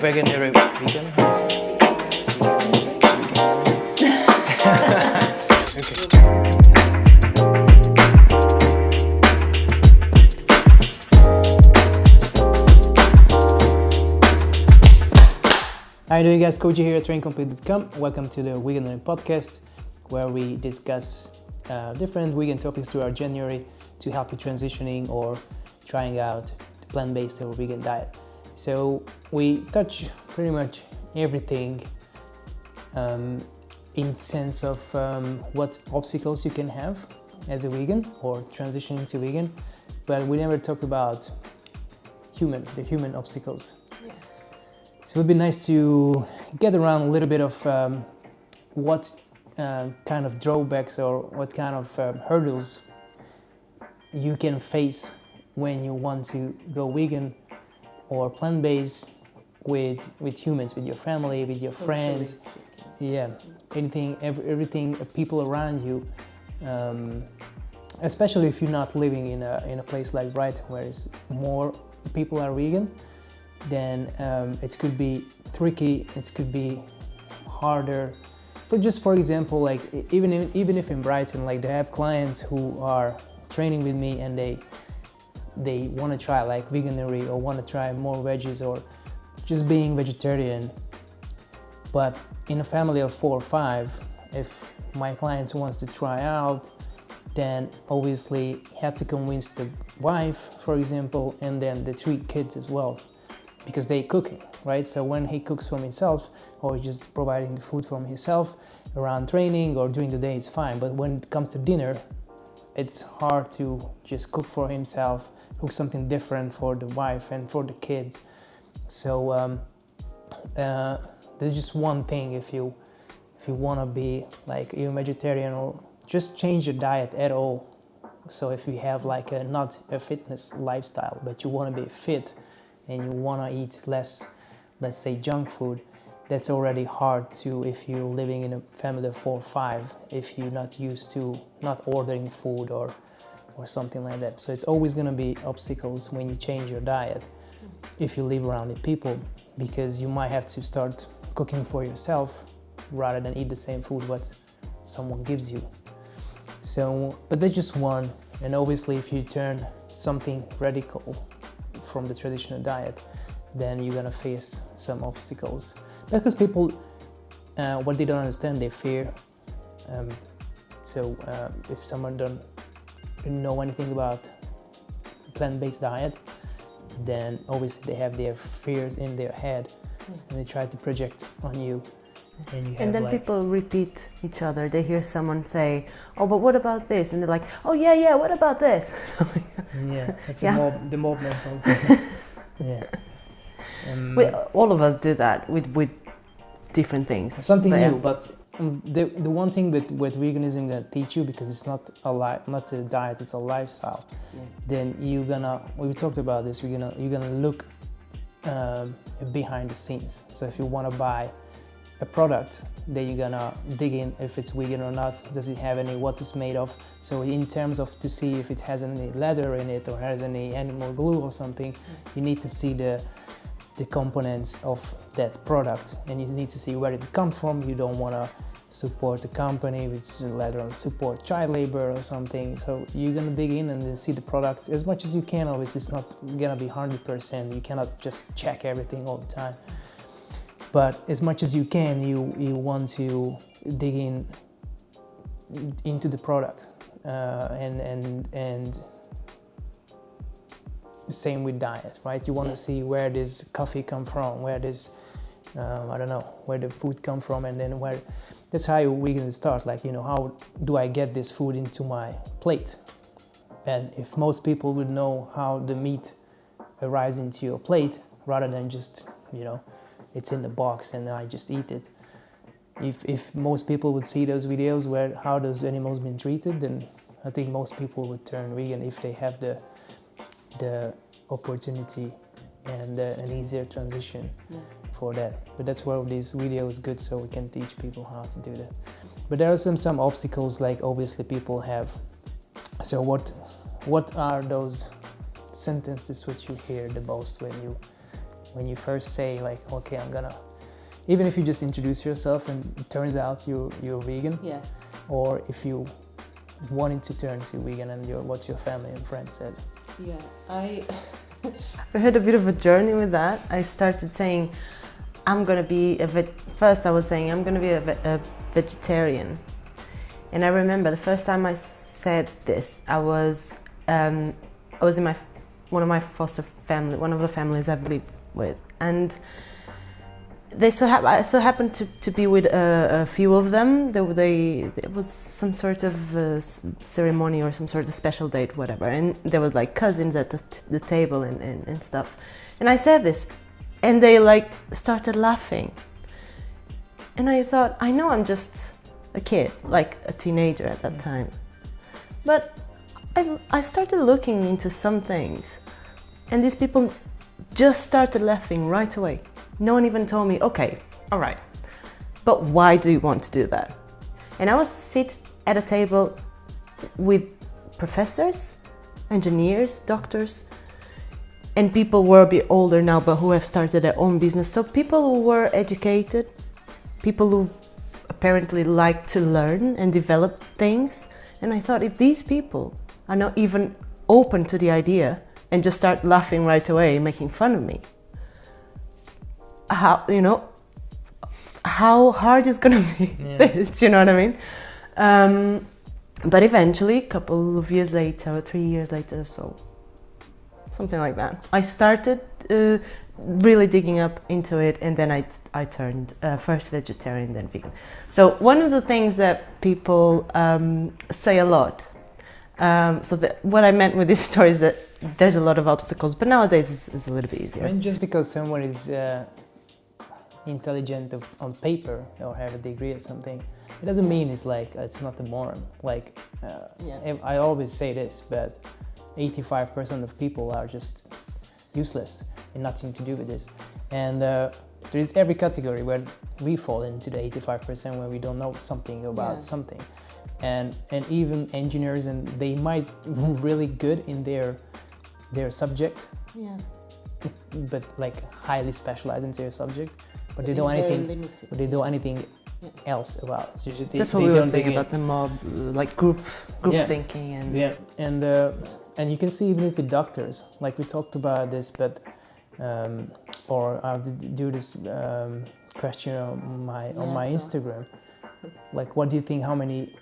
Veganuary vegan? How are you doing, guys? Koji here at ComplEat.com. Welcome to the Veganuary podcast, where we discuss different vegan topics throughout January to help you transitioning or trying out the plant-based or vegan diet. So we touch pretty much everything in sense of what obstacles you can have as a vegan or transitioning to vegan, but we never talk about the human obstacles. Yeah. So it would be nice to get around a little bit of what kind of drawbacks or what kind of hurdles you can face when you want to go vegan or plant-based with humans, with your family, with your friends. Yeah, everything, people around you, especially if you're not living in a place like Brighton where it's more people are vegan, then it could be tricky, it could be harder. For example, like even if in Brighton, like they have clients who are training with me and they want to try like Veganuary or want to try more veggies or just being vegetarian. But in a family of 4 or 5, if my client wants to try out, then obviously you have to convince the wife, for example, and then the 3 kids as well, because they cooking, right? So when he cooks for himself or just providing the food for himself around training or during the day, it's fine. But when it comes to dinner, it's hard to just cook for himself, cook something different for the wife and for the kids. So there's just one thing, if you want to be like a vegetarian or just change your diet at all. So if you have like not a fitness lifestyle, but you want to be fit and you want to eat less, let's say junk food, that's already hard to if you're living in a family of 4 or 5, if you're not used to not ordering food or something like that. So it's always going to be obstacles when you change your diet if you live around with people, because you might have to start cooking for yourself rather than eat the same food what someone gives you. So, but that's just one. And obviously if you turn something radical from the traditional diet, then you're gonna face some obstacles. That's because people, what they don't understand, they fear. If someone don't know anything about plant-based diet, then obviously they have their fears in their head, and they try to project on you. And then people repeat each other. They hear someone say, "Oh, but what about this?" And they're like, "Oh yeah, what about this?" Yeah, that's the mob mentality. Yeah. All of us do that with different things. Something new, but the one thing with veganism that teach you, because it's not a diet, it's a lifestyle. Yeah. Then we talked about this. You're gonna look behind the scenes. So if you want to buy a product, then you're gonna dig in if it's vegan or not. Does it have what it's made of? So in terms of to see if it has any leather in it or has any animal glue or something, you need to see the components of that product, and you need to see where it comes from. You don't want to support a company which later support child labor or something. So you're gonna dig in and then see the product as much as you can. Obviously it's not gonna be 100%. You cannot just check everything all the time. But as much as you can, you want to dig into the product, and same with diet, right? You want to see where this coffee come from, where this where the food come from, and then that's how we're gonna start. Like, how do I get this food into my plate? And if most people would know how the meat arrives into your plate, rather than just it's in the box and I just eat it. If most people would see those videos where how those animals been treated, then I think most people would turn vegan if they have the opportunity and an easier transition for that. But that's why this video is good, so we can teach people how to do that. But there are some obstacles, like obviously people have. So what are those sentences which you hear the most when you when you first say like, okay, I'm gonna, even if you just introduce yourself and it turns out you're vegan, Yeah. or if you wanted to turn to vegan and what your family and friends said. Yeah, I had a bit of a journey with that. I started saying, I'm gonna be first I was saying I'm gonna be a vegetarian. And I remember the first time I said this, I was in one of the families I've lived with, and I so happened to be with a few of them. It was some sort of ceremony or some sort of special date, whatever, and there was like cousins at the table and stuff. And I said this, and they like started laughing. And I thought, I know I'm just a kid, like a teenager at that time, but I started looking into some things, and these people just started laughing right away. No one even told me, okay, all right, but why do you want to do that? And I was sit at a table with professors, engineers, doctors, and people who were a bit older now, but who have started their own business. So people who were educated, people who apparently like to learn and develop things. And I thought, if these people are not even open to the idea and just start laughing right away, making fun of me, how hard is gonna be? Yeah. Do you know what I mean? But eventually, a couple of years later, 3 years later or so, something like that, I started really digging up into it, and then I turned first vegetarian, then vegan. So one of the things that people say a lot, what I meant with this story is that there's a lot of obstacles, but nowadays it's a little bit easier. I mean, just because someone is intelligent on paper or have a degree or something, it doesn't mean it's like it's not the norm. Like I always say this, but 85% of people are just useless and nothing to do with this. And there is every category where we fall into the 85% where we don't know something about something. And even engineers, and they might be really good in their subject, but like highly specialized in their subject, but they don't anything else about it. That's what we were saying about the mob, like group thinking, and and you can see even with doctors, like we talked about this, but or I'll do this question on my Instagram, like what do you think, how many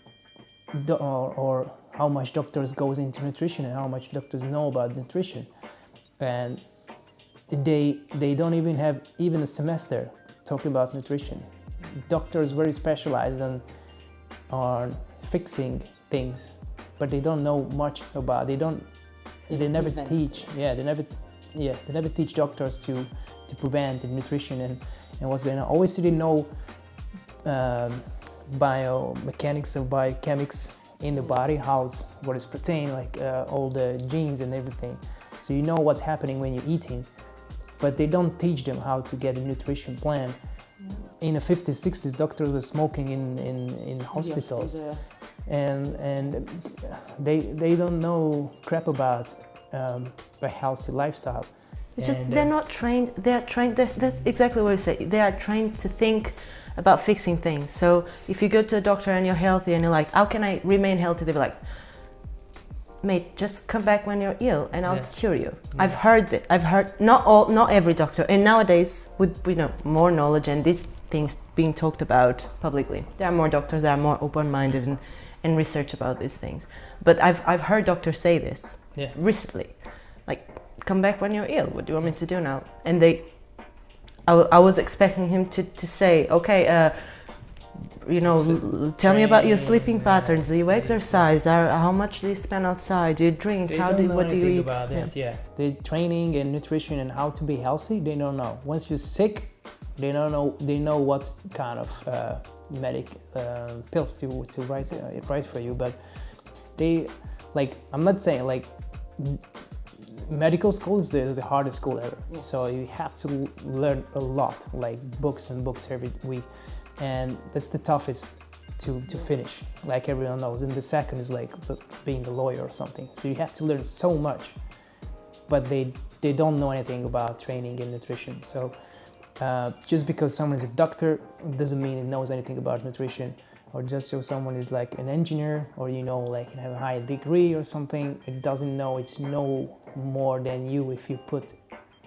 or how much doctors goes into nutrition and how much doctors know about nutrition? And they don't even have even a semester talking about nutrition. Doctors very specialized on fixing things, but they don't know much about. They never teach doctors to prevent nutrition and what's going on. Always they know biomechanics or biochemics in the body, what is protein, like all the genes and everything. So you know what's happening when you're eating, but they don't teach them how to get a nutrition plan. In the 50s, 60s, doctors were smoking in hospitals, and they don't know crap about a healthy lifestyle. They're not trained. They're trained. That's exactly what you say. They are trained to think about fixing things. So if you go to a doctor and you're healthy and you're like, how can I remain healthy? They're like, mate, just come back when you're ill and I'll cure you. I've heard that. I've heard not every doctor. And nowadays, with more knowledge and these things being talked about publicly, there are more doctors that are more open-minded and research about these things. But I've heard doctors say this recently, like, come back when you're ill. What do you want me to do now? And I was expecting him to say, okay, tell me about your sleeping patterns. Do you exercise? How much do you spend outside? Do you drink? What do you eat? About that, the training and nutrition and how to be healthy, they don't know. Once you're sick, they don't know. They know what kind of pills to write for you, but they I'm not saying medical school is the hardest school ever. So you have to learn a lot, like books and books every week. And that's the toughest to finish, like everyone knows. And the second is like being a lawyer or something. So you have to learn so much. but they don't know anything about training and nutrition. So just because someone is a doctor doesn't mean he knows anything about nutrition, or just so someone is like an engineer, or like have a high degree or something, it doesn't know. It's no more than you. If you put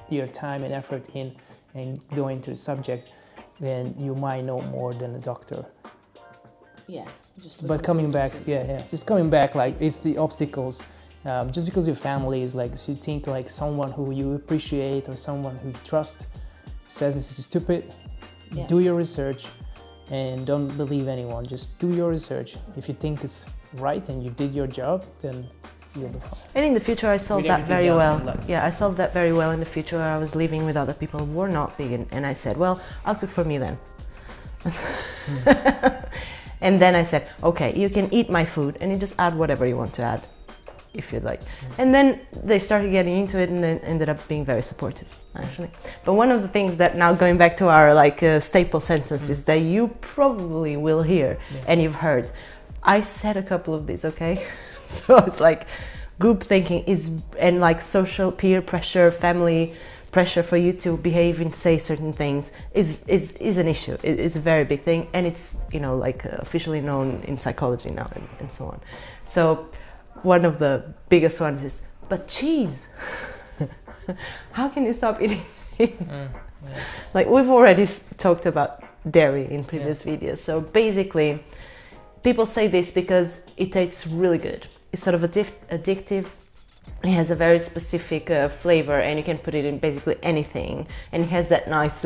your time and effort in and go into the subject, then you might know more than a doctor. Yeah. But coming back, just coming back, like it's the obstacles. Just because your family is like, so you think like someone who you appreciate or someone who you trust says this is stupid, do your research and don't believe anyone. Just do your research. If you think it's right and you did your job, then you'll be fine. And in the future, I solved that very well. Yeah, I solved that very well in the future. I was living with other people who were not vegan, and I said, well, I'll cook for me then. And then I said, okay, you can eat my food and you just add whatever you want to add, if you'd like. And then they started getting into it and then ended up being very supportive, actually. But one of the things that, now going back to our staple sentences that you probably will hear and you've heard, I said a couple of these, okay? So it's like group thinking and like social peer pressure, family pressure for you to behave and say certain things is an issue. It's a very big thing, and it's officially known in psychology now and so on. So one of the biggest ones is, but cheese, how can you stop eating cheese? Like we've already talked about dairy in previous videos. So basically people say this because it tastes really good. It's sort of addictive. It has a very specific flavor, and you can put it in basically anything, and it has that nice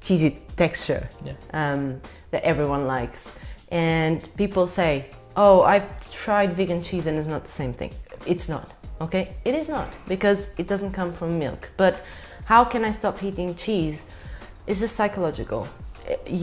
cheesy texture that everyone likes. And people say, oh, I've tried vegan cheese and it's not the same thing. It's not, okay? It is not, because it doesn't come from milk. But how can I stop eating cheese? It's just psychological.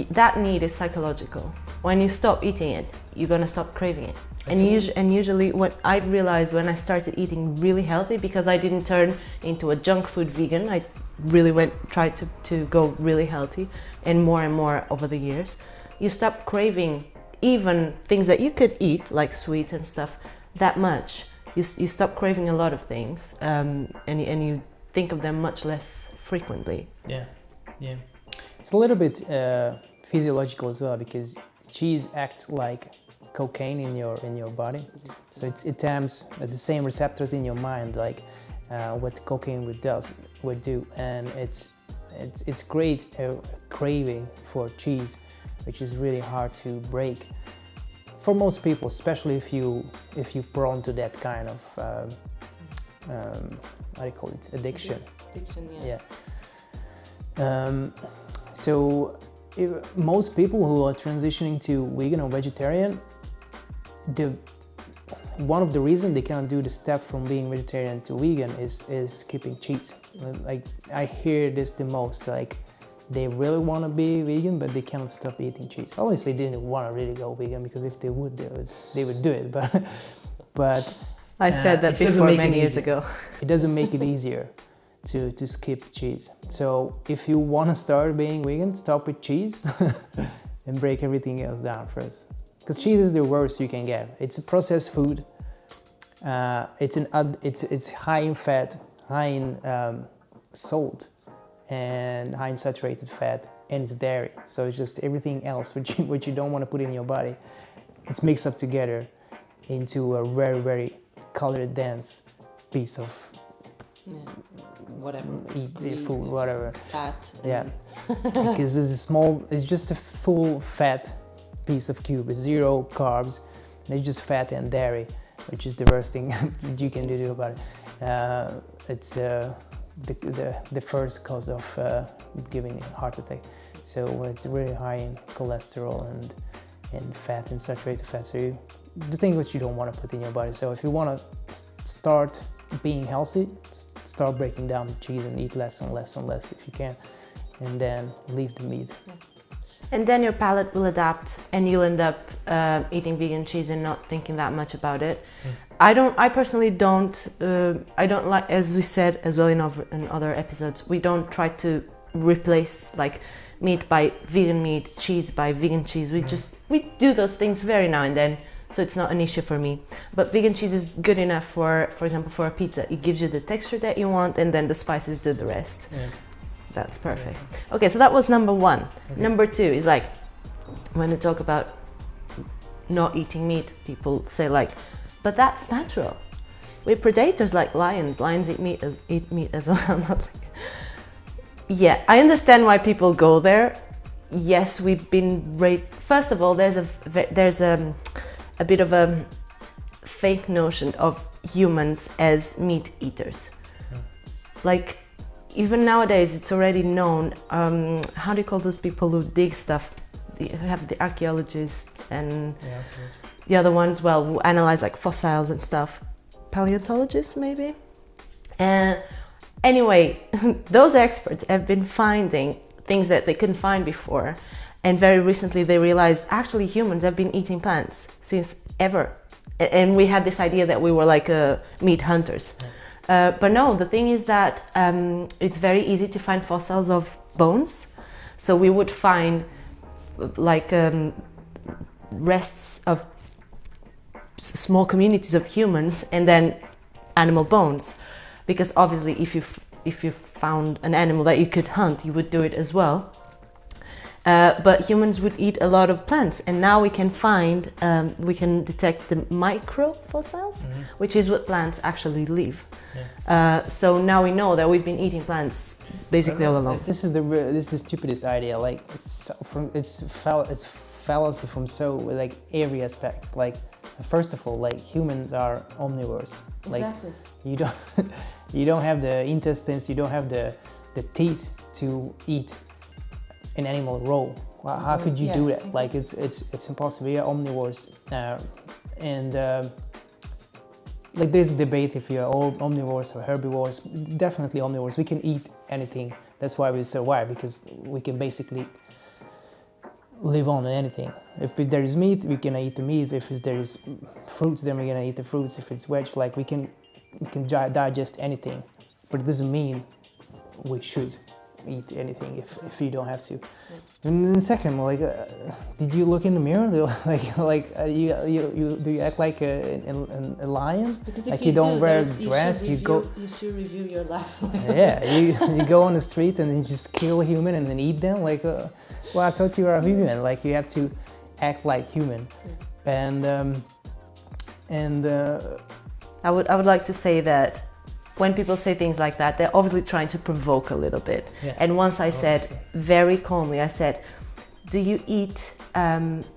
That need is psychological. When you stop eating it, you're gonna stop craving it. And usually what I realized when I started eating really healthy, because I didn't turn into a junk food vegan, I really tried to go really healthy, and more over the years, you stop craving even things that you could eat, like sweets and stuff, that much. You stop craving a lot of things, and you think of them much less frequently. Yeah. It's a little bit physiological as well, because cheese acts like cocaine in your body, so it taps the same receptors in your mind like what cocaine would do, and it's great craving for cheese, which is really hard to break for most people, especially if you're prone to that kind of how do you call it, addiction. So most people who are transitioning to vegan or vegetarian, one of the reasons they can't do the step from being vegetarian to vegan is skipping cheese. Like I hear this the most, like they really want to be vegan but they can't stop eating cheese. Obviously they didn't want to really go vegan, because if they would do it, they would do it, but I said that before many years ago. It doesn't make it easier to skip cheese. So if you want to start being vegan, stop with cheese and break everything else down first. Because cheese is the worst you can get. It's a processed food. It's high in fat, high in salt, and high in saturated fat, and it's dairy. So it's just everything else which you don't want to put in your body. It's mixed up together into a very, very calorie dense piece of food, whatever. Fat. Yeah, because it's just a full fat piece of cube, it's zero carbs, and it's just fat and dairy, which is the worst thing that you can do about it. It's the first cause of giving a heart attack. So it's really high in cholesterol and fat and saturated fat. So the things that you don't want to put in your body. So if you want to start being healthy, start breaking down the cheese and eat less and less and less if you can, and then leave the meat. And then your palate will adapt, and you'll end up eating vegan cheese and not thinking that much about it. I personally don't. I don't like, as we said as well in other episodes, we don't try to replace like meat by vegan meat, cheese by vegan cheese. We do those things very now and then, so it's not an issue for me. But vegan cheese is good enough for example, for a pizza. It gives you the texture that you want, and then the spices do the rest. Yeah. That's perfect. Okay, so that was number one. Okay. Number two is like, when you talk about not eating meat, people say like, but that's natural. We're predators like lions. Lions eat meat as well. Not like, yeah, I understand why people go there. Yes, we've been raised. First of all, there's a bit of a fake notion of humans as meat eaters. Like, even nowadays, it's already known. How do you call those people who dig stuff? You have the archaeologists and the other ones, well, who analyze like fossils and stuff. Paleontologists, maybe? Anyway, those experts have been finding things that they couldn't find before. And very recently they realized actually humans have been eating plants since ever. And we had this idea that we were like meat hunters. But no, the thing is that it's very easy to find fossils of bones. So we would find like rests of small communities of humans and then animal bones. Because obviously if you found an animal that you could hunt, you would do it as well. But humans would eat a lot of plants, and now we can find, we can detect the microfossils, which is what plants actually live. So now we know that we've been eating plants basically all along. This is the stupidest idea. Like it's fallacy from so like every aspect. Like first of all, like humans are omnivores. Like Exactly. you don't have the intestines, you don't have the teeth to eat an animal raw. How could you do that? Like it's impossible. We are omnivores, and like there's a debate if we are all omnivores or herbivores. Definitely omnivores. We can eat anything. That's why we survive, because we can basically live on anything. If there is meat, we can eat the meat. If there is fruits, then we're gonna eat the fruits. If it's veg, like we can digest anything. But it doesn't mean we should eat anything if you don't have to. And then second, like, did you look in the mirror? You do you act like a lion? Because like you don't wear a dress, you should review your life. Yeah, you go on the street and you just kill a human and then eat them. Like, well, I thought you were a human. Like you have to act like human, and I would like to say that when people say things like that, they're obviously trying to provoke a little bit. Yeah. And once I said very calmly, I said, do you eat,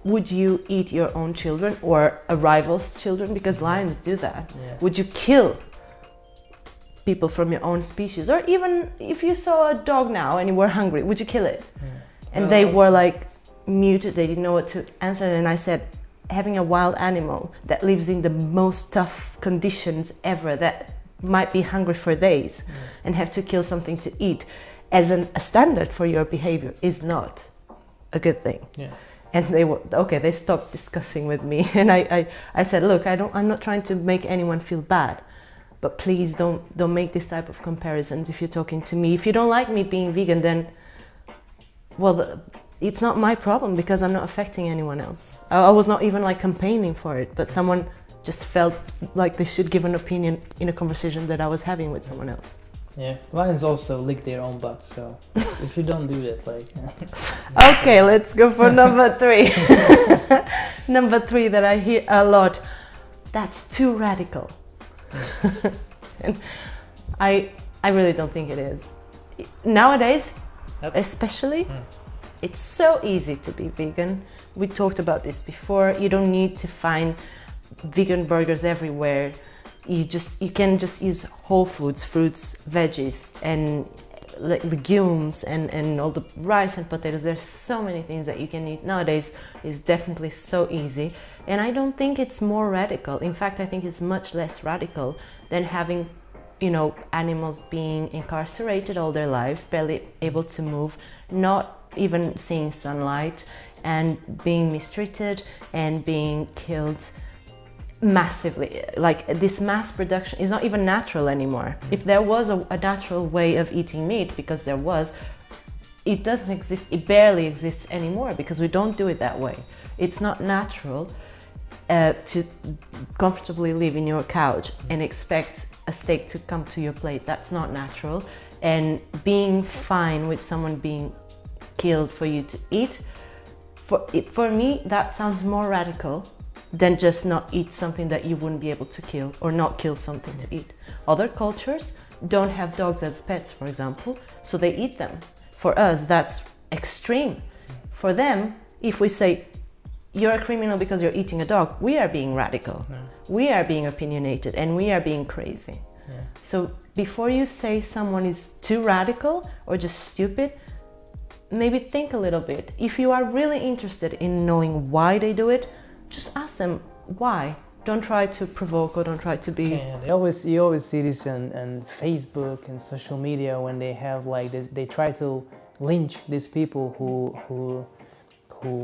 would you eat your own children or a rival's children? Because lions do that. Yeah. Would you kill people from your own species? Or even if you saw a dog now and you were hungry, would you kill it? Yeah. And they were like muted, they didn't know what to answer. And I said, having a wild animal that lives in the most tough conditions ever, that might be hungry for days and have to kill something to eat as a standard for your behavior is not a good thing. And they were okay, they stopped discussing with me, and I said, look, I'm not trying to make anyone feel bad, but please don't make this type of comparisons if you're talking to me. If you don't like me being vegan, then well, it's not my problem, because I'm not affecting anyone else. I was not even like campaigning for it, but someone just felt like they should give an opinion in a conversation that I was having with someone else. Yeah, lions also lick their own butts, so if you don't do that, like... Okay, let's go for number 3. Number 3 that I hear a lot, that's too radical. And I really don't think it is. Nowadays, especially, it's so easy to be vegan. We talked about this before. You don't need to find vegan burgers everywhere. You can just use whole foods, fruits, veggies, and legumes, and all the rice and potatoes. There's so many things that you can eat nowadays. It's definitely so easy, and I don't think it's more radical. In fact, I think it's much less radical than having, animals being incarcerated all their lives, barely able to move, not even seeing sunlight, and being mistreated and being killed massively. Like, this mass production is not even natural anymore. If there was a natural way of eating meat, because there was, it doesn't exist. It barely exists anymore because we don't do it that way. It's not natural. to comfortably live in your couch and expect a steak to come to your plate. That's not natural. And being fine with someone being killed for you to eat, for me, that sounds more radical than just not eat something that you wouldn't be able to kill, or not kill something to eat. Other cultures don't have dogs as pets, for example, so they eat them. For us, that's extreme. For them, if we say, you're a criminal because you're eating a dog, we are being radical. Yeah. We are being opinionated, and we are being crazy. Yeah. So before you say someone is too radical or just stupid, maybe think a little bit. If you are really interested in knowing why they do it, just ask them why. Don't try to provoke, or don't try to be... Yeah, you always see this on Facebook and social media when they have like this, they try to lynch these people who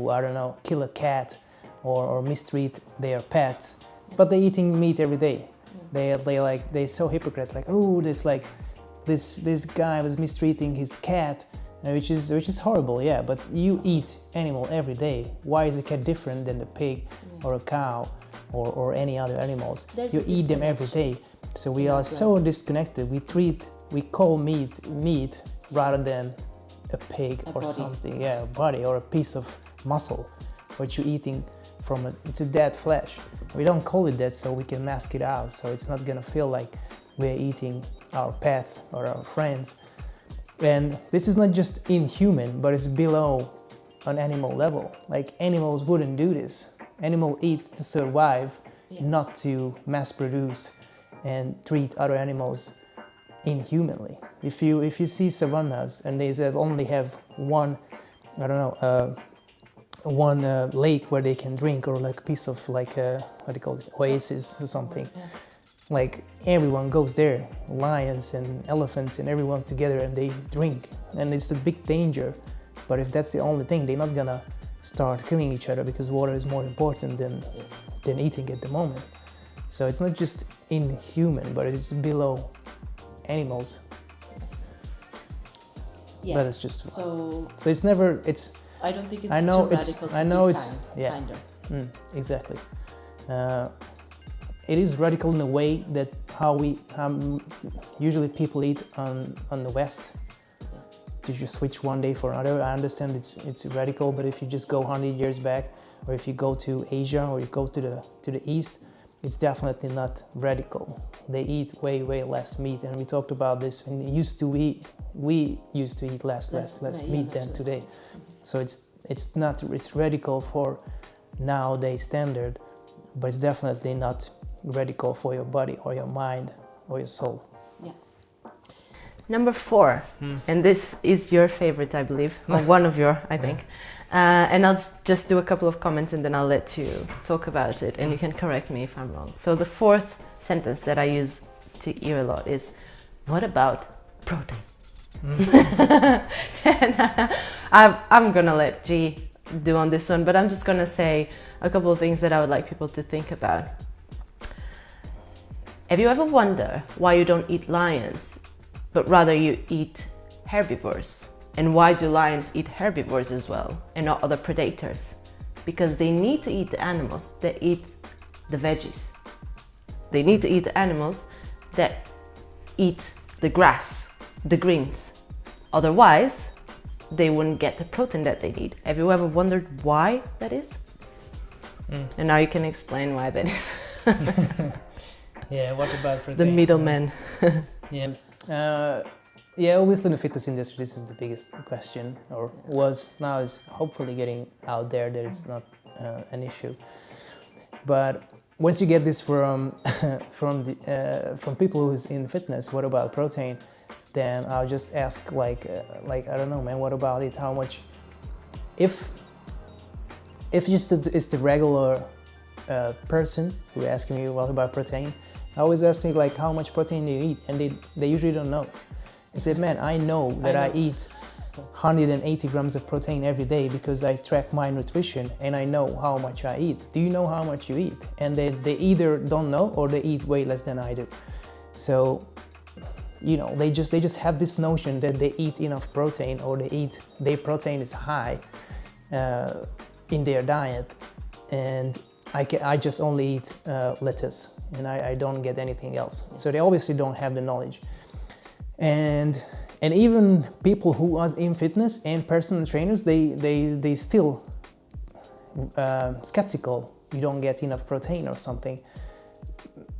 I don't know, kill a cat or mistreat their pets, but they're eating meat every day. They're so hypocrites, like, oh, this guy was mistreating his cat, which is horrible, yeah, but you eat animal every day. Why is a cat different than a pig or a cow or any other animals? You eat them every day. So we are so disconnected. We call meat rather than a pig or something, yeah, a body or a piece of muscle, what you're eating from it's a dead flesh. We don't call it that so we can mask it out, so it's not gonna feel like we're eating our pets or our friends. And this is not just inhuman, but it's below an animal level. Like, animals wouldn't do this. Animals eat to survive, not to mass produce and treat other animals inhumanly. If you see savannas and they only have one, I don't know, one lake where they can drink, or like a piece of like what do you call it, oasis or something. Yeah. Like, everyone goes there, lions and elephants and everyone's together and they drink, and it's a big danger. But if that's the only thing, they're not gonna start killing each other because water is more important than eating at the moment. So it's not just inhuman, but it's below animals. Yeah. But it's just so it's never I don't think it's I know too it's radical I to know be it's kind, yeah kinder. Exactly. It is radical in a way that how usually people eat on the West. To just switch one day for another. I understand it's radical, but if you just go 100 years back, or if you go to Asia, or you go to the East, it's definitely not radical. They eat way less meat, and we talked about this. When we used to eat less meat than today. So it's radical for nowadays standard, but it's definitely not radical for your body or your mind or your soul. Yeah. Number 4, and this is your favorite, I believe, or one of your, I think. And I'll just do a couple of comments and then I'll let you talk about it, and you can correct me if I'm wrong. So the 4th sentence that I use to hear a lot is, what about protein? And I'm gonna let G do on this one, but I'm just gonna say a couple of things that I would like people to think about. Have you ever wondered why you don't eat lions, but rather you eat herbivores? And why do lions eat herbivores as well, and not other predators? Because they need to eat the animals that eat the veggies. They need to eat the animals that eat the grass, the greens. Otherwise, they wouldn't get the protein that they need. Have you ever wondered why that is? And now you can explain why that is. Yeah, what about protein? The middleman. Yeah, obviously in the fitness industry, this is the biggest question, or was. Now is hopefully getting out there that it's not an issue. But once you get this from people who's in fitness, what about protein? Then I'll just ask like I don't know, man, what about it? How much? If just it's the regular person who asking me what about protein, I always ask me like, how much protein do you eat? And they usually don't know. I said, man, I know that I eat 180 grams of protein every day because I track my nutrition and I know how much I eat. Do you know how much you eat? And they either don't know or they eat way less than I do. So, you know, they just have this notion that they eat enough protein, or their protein is high in their diet. And I just only eat lettuce and I don't get anything else. So they obviously don't have the knowledge. And even people who are in fitness and personal trainers, they still skeptical you don't get enough protein or something.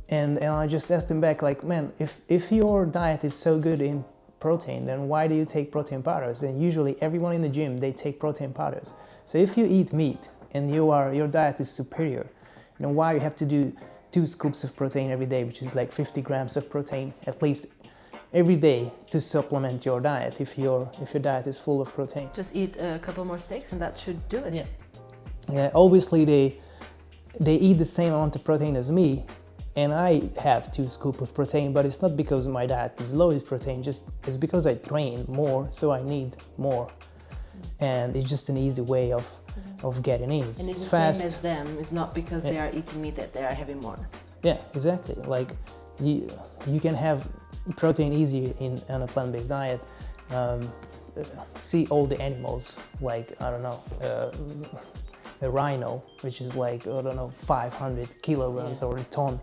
And I just asked them back, like, man, if your diet is so good in protein, then why do you take protein powders? And usually everyone in the gym, they take protein powders. So if you eat meat and your diet is superior, then why you have to do 2 scoops of protein every day, which is like 50 grams of protein at least every day to supplement your diet if your diet is full of protein. Just eat a couple more steaks and that should do it. Yeah, obviously they eat the same amount of protein as me, and I have 2 scoops of protein, but it's not because my diet is low in protein, just it's because I train more, so I need more. And it's just an easy way of getting in. And it's the fast. same as them. It's not because they are eating meat that they are having more. Yeah, exactly. Like you can have protein easy on a plant-based diet. See all the animals, like, I don't know, a rhino, which is like, I don't know, 500 kilograms or a ton,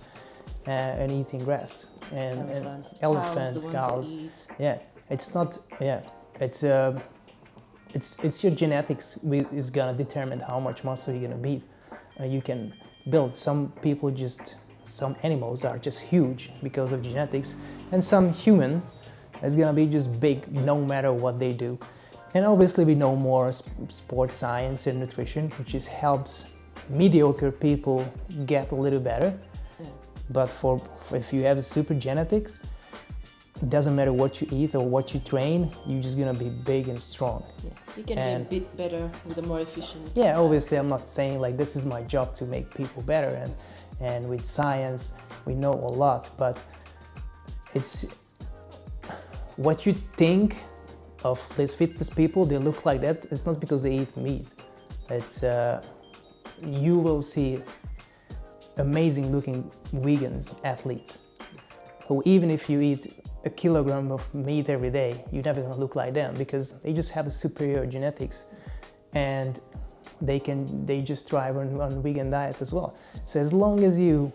and eating grass. And elephants, cows. Yeah, it's not, yeah, it's your genetics is gonna determine how much muscle you're gonna build. You can build. Some animals are just huge because of genetics, and some human is gonna be just big no matter what they do. And obviously we know more sports science and nutrition, which helps mediocre people get a little better. Yeah. But if you have super genetics, it doesn't matter what you eat or what you train, you're just gonna be big and strong. Yeah. You can be a bit better with a more efficient. Yeah, obviously I'm not saying like this is my job to make people better, and with science we know a lot, but it's what you think of these fitness people, they look like that. It's not because they eat meat. It's you will see amazing looking vegans athletes who, even if you eat a kilogram of meat every day, you're never gonna look like them because they just have a superior genetics, and they just thrive on vegan diet as well. So as long as you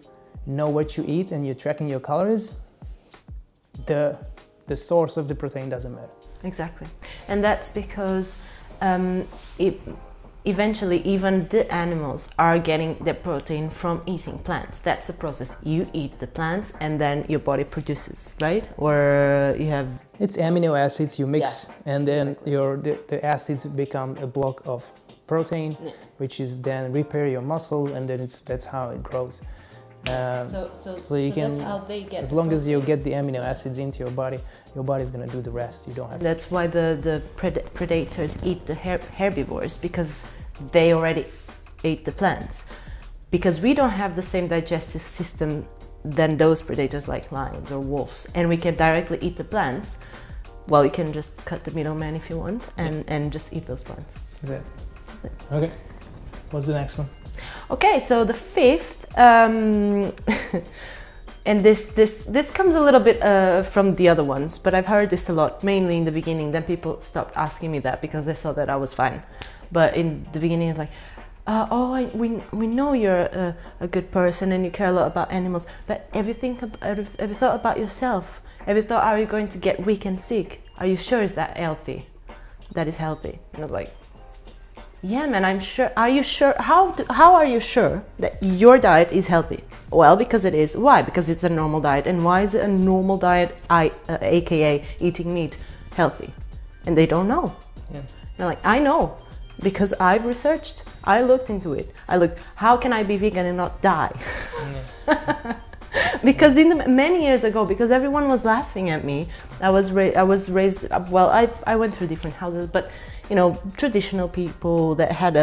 know what you eat and you're tracking your calories, the source of the protein doesn't matter. Exactly. And that's because eventually even the animals are getting their protein from eating plants. That's the process. You eat the plants and then your body produces, right? Or you have... It's amino acids you mix, and then the acids become a block of protein, which is then repair your muscle, and then that's how it grows. So you can, that's how they get as long as you get the amino acids into your body's gonna do the rest. You don't have. That's why the predators eat the herbivores, because they already ate the plants. Because we don't have the same digestive system than those predators like lions or wolves, and we can directly eat the plants. Well, you can just cut the middleman if you want, and just eat those plants. That's it. Okay. What's the next one? Okay, so the fifth, and this comes a little bit from the other ones, but I've heard this a lot, mainly in the beginning. Then people stopped asking me that because they saw that I was fine. But in the beginning, it's like, we know you're a good person and you care a lot about animals, but have you thought about yourself? Have you thought, are you going to get weak and sick? Are you sure is that healthy? That is healthy? And I was like, yeah, man, I'm sure. Are you sure? How are you sure that your diet is healthy? Well, because it is. Why? Because it's a normal diet. And why is a normal diet, aka eating meat, healthy? And they don't know. Yeah. And I'm like, I know, because I've researched. I looked into it. How can I be vegan and not die? Yeah. Because many years ago, because everyone was laughing at me, I was raised. Well, I went through different houses, but you know, traditional people that had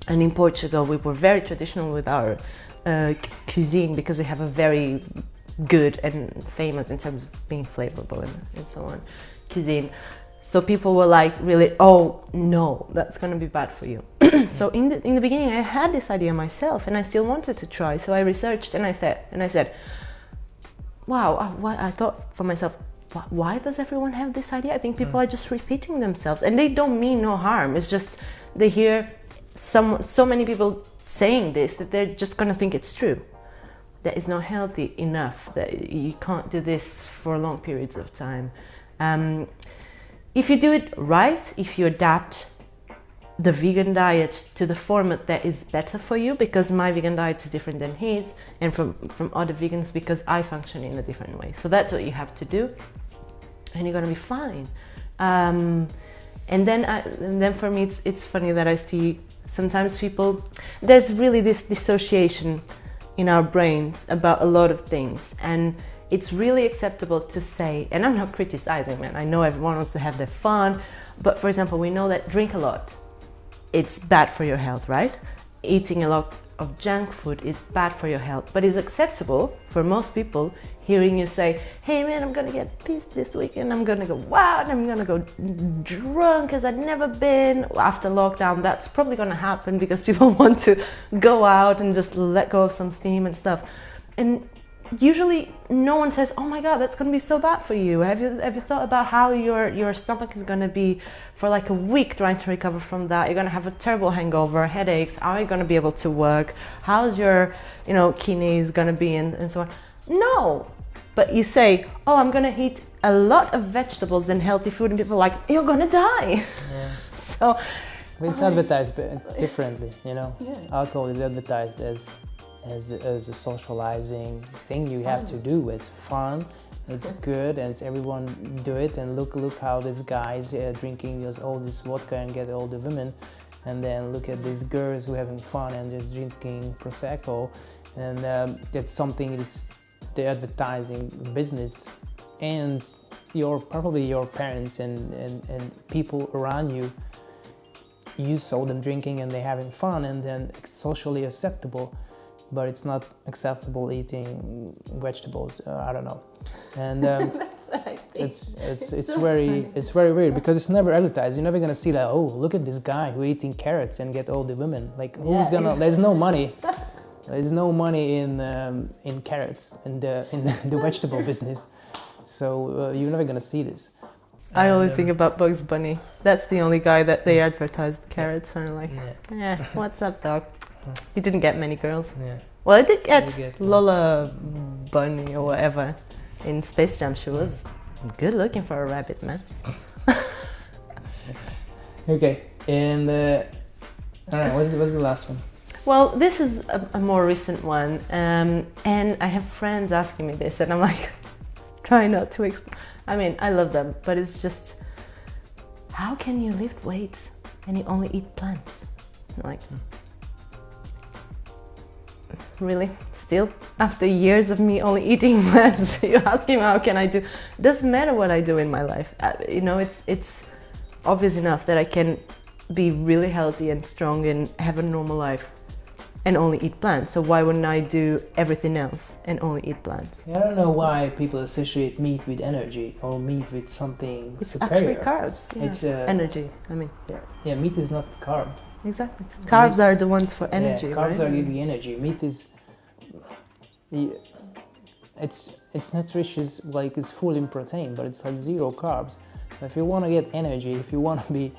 and in Portugal we were very traditional with our cuisine, because we have a very good and famous in terms of being flavorful and so on cuisine. So people were like, really, oh no, that's gonna be bad for you. So in the beginning I had this idea myself, and I still wanted to try. So I researched and I said, wow, I thought for myself, why does everyone have this idea? I think people are just repeating themselves, and they don't mean no harm. It's just they hear so many people saying this that they're just gonna think it's true. That is not healthy enough, that you can't do this for long periods of time. If you do it right, if you adapt the vegan diet to the format that is better for you, because my vegan diet is different than his, and from other vegans, because I function in a different way. So that's what you have to do, and you're gonna be fine. And then for me, it's funny that I see sometimes people, there's really this dissociation in our brains about a lot of things, and it's really acceptable to say, and I'm not criticizing, man, I know everyone wants to have their fun, but for example, we know that drink a lot, it's bad for your health, right? Eating a lot of junk food is bad for your health, but it's acceptable for most people hearing you say, hey man, I'm gonna get pissed this weekend, I'm gonna go wild, I'm gonna go drunk as I've never been. After lockdown, that's probably gonna happen because people want to go out and just let go of some steam and stuff. And usually no one says, oh my god, that's gonna be so bad for you. Have you thought about how your stomach is gonna be for like a week trying to recover from that? You're gonna have a terrible hangover, headaches, how are you gonna be able to work? How's your kidneys gonna be, and so on? No, but you say, oh, I'm gonna eat a lot of vegetables and healthy food, and people are like, you're gonna die. Yeah. So it's advertised differently, Yeah. Alcohol is advertised as a socializing thing you have to do. It's fun, it's good, and everyone do it. And look how this guy's drinking all this vodka and get all the women, and then look at these girls who are having fun and just drinking prosecco, and that's something that's the advertising business, and probably your parents and people around you saw them drinking and they're having fun, and then it's socially acceptable, but it's not acceptable eating vegetables. I don't know, and that's what I think. it's very weird because it's never advertised. You're never gonna see that. Oh, look at this guy who eating carrots and get all the women. Like who's gonna? There's no money. There's no money in carrots in the vegetable business, so you're never gonna see this. I always think about Bugs Bunny. That's the only guy that they advertised carrots, and I'm like, what's up, dog? He didn't get many girls. Yeah. Well, I did get Lola Bunny or whatever in Space Jam. She was good looking for a rabbit, man. Okay, and all right, what's the last one? Well, this is a more recent one, and I have friends asking me this, and I'm like, try not to explain. I mean, I love them, but it's just, how can you lift weights and you only eat plants? I'm like, really? Still? After years of me only eating plants, you're asking how can I do? It doesn't matter what I do in my life. It's obvious enough that I can be really healthy and strong and have a normal life and only eat plants. So why wouldn't I do everything else and only eat plants? I don't know why people associate meat with energy or meat with something It's superior. actually carbs. Yeah. It's energy. I mean, yeah, meat is not carb. exactly. Carbs are the ones for energy, Yeah, carbs right? are giving energy. Meat is, it's nutritious, like it's full in protein, but it's like zero carbs. If you want to get energy, if you want to be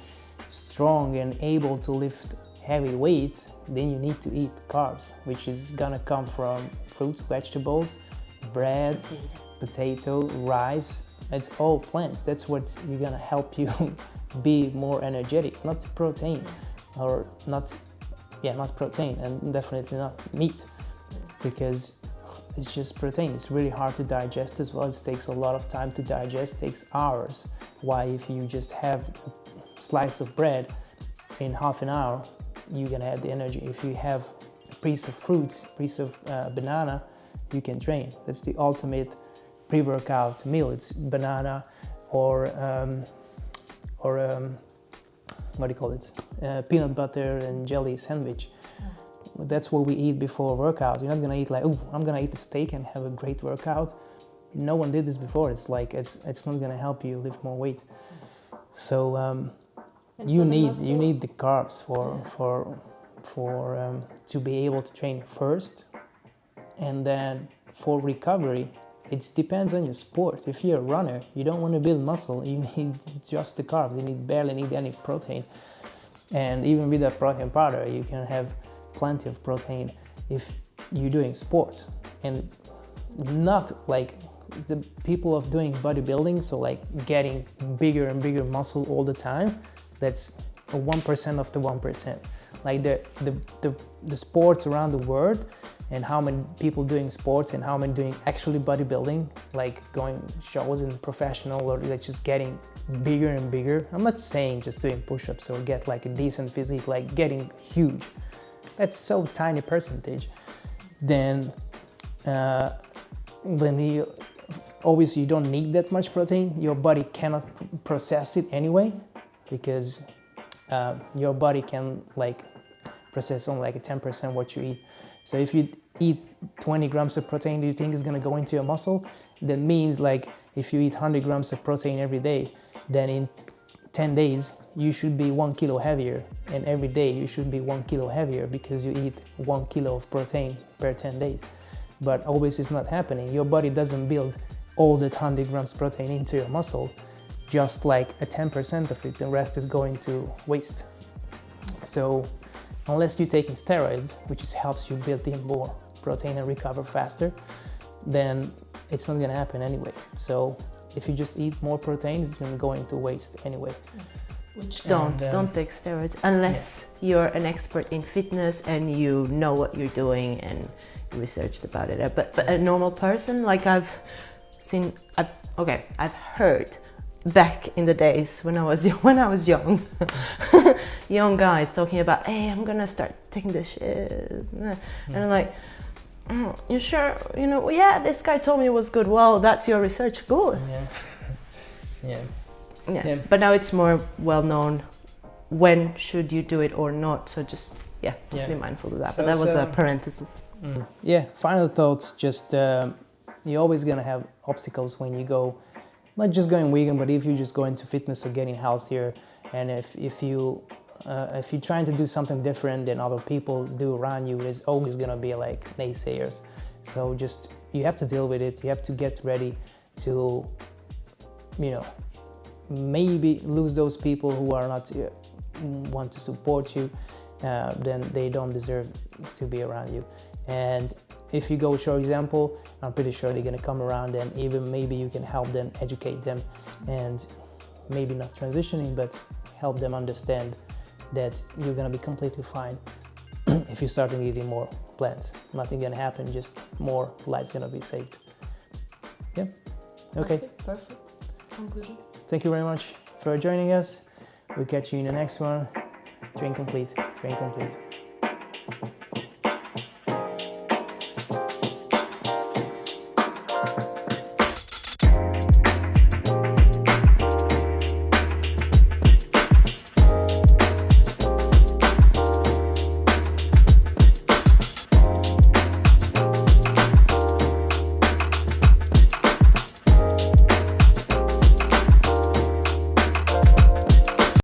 strong and able to lift heavy weight, then you need to eat carbs, which is gonna come from fruits, vegetables, bread, potato, rice. It's all plants. That's what you're gonna help you be more energetic, not protein, or not protein, and definitely not meat, because it's just protein. It's really hard to digest as well. It takes a lot of time to digest, takes hours. Why, if you just have a slice of bread in half an hour, you're gonna have the energy. If you have a piece of fruits, a piece of banana, you can train. That's the ultimate pre-workout meal. It's banana or what do you call it? Peanut butter and jelly sandwich. That's what we eat before workout. You're not gonna eat like, oh, I'm gonna eat a steak and have a great workout. No one did this before. It's like it's not gonna help you lift more weight. So you need the carbs for to be able to train first, and then for recovery, it depends on your sport. If you're a runner, you don't want to build muscle. You need just the carbs. You barely need any protein. And even with a protein powder, you can have plenty of protein if you're doing sports, and not like the people of doing bodybuilding, so like getting bigger and bigger muscle all the time. That's a 1% of the 1%. Like the sports around the world, and how many people doing sports and how many doing actually bodybuilding, like going shows and professional, or like just getting bigger and bigger. I'm not saying just doing push-ups or get like a decent physique, like getting huge. That's so tiny percentage. Then you obviously you don't need that much protein. Your body cannot process it anyway, because your body can like process only like 10% what you eat. So if you eat 20 grams of protein, do you think is going to go into your muscle? That means like if you eat 100 grams of protein every day, then in 10 days you should be 1 kilo heavier, and every day you should be 1 kilo heavier because you eat 1 kilo of protein per 10 days. But obviously it's not happening. Your body doesn't build all that 100 grams protein into your muscle, just like a 10% of it, the rest is going to waste. So unless you're taking steroids, which just helps you build in more protein and recover faster, then it's not gonna happen anyway. So if you just eat more protein, it's gonna go into waste anyway. Which don't take steroids unless you're an expert in fitness and you know what you're doing and you researched about it. But a normal person, like I've heard back in the days when I was young, young guys talking about, hey, I'm gonna start taking this shit, and I'm like, you sure? You know, yeah, this guy told me it was good. Well, that's your research. Good. Yeah. But now it's more well known when should you do it or not. So just be mindful of that. So, but that was a parenthesis. Yeah. Final thoughts. Just you're always gonna have obstacles when you go. Not just going vegan, but if you just go into fitness or getting healthier, and if you're trying to do something different than other people do around you, there's always gonna be like naysayers. So just you have to deal with it. You have to get ready to, maybe lose those people who are not want to support you. Then they don't deserve to be around you. And if you go show example, I'm pretty sure they're gonna come around, and even maybe you can help them, educate them, and maybe not transitioning, but help them understand that you're gonna be completely fine if you start eating more plants. Nothing gonna happen, just more lives gonna be saved. Yeah. Okay. Perfect. Conclusion. Thank you very much for joining us. We'll catch you in the next one. Train complete. Train complete.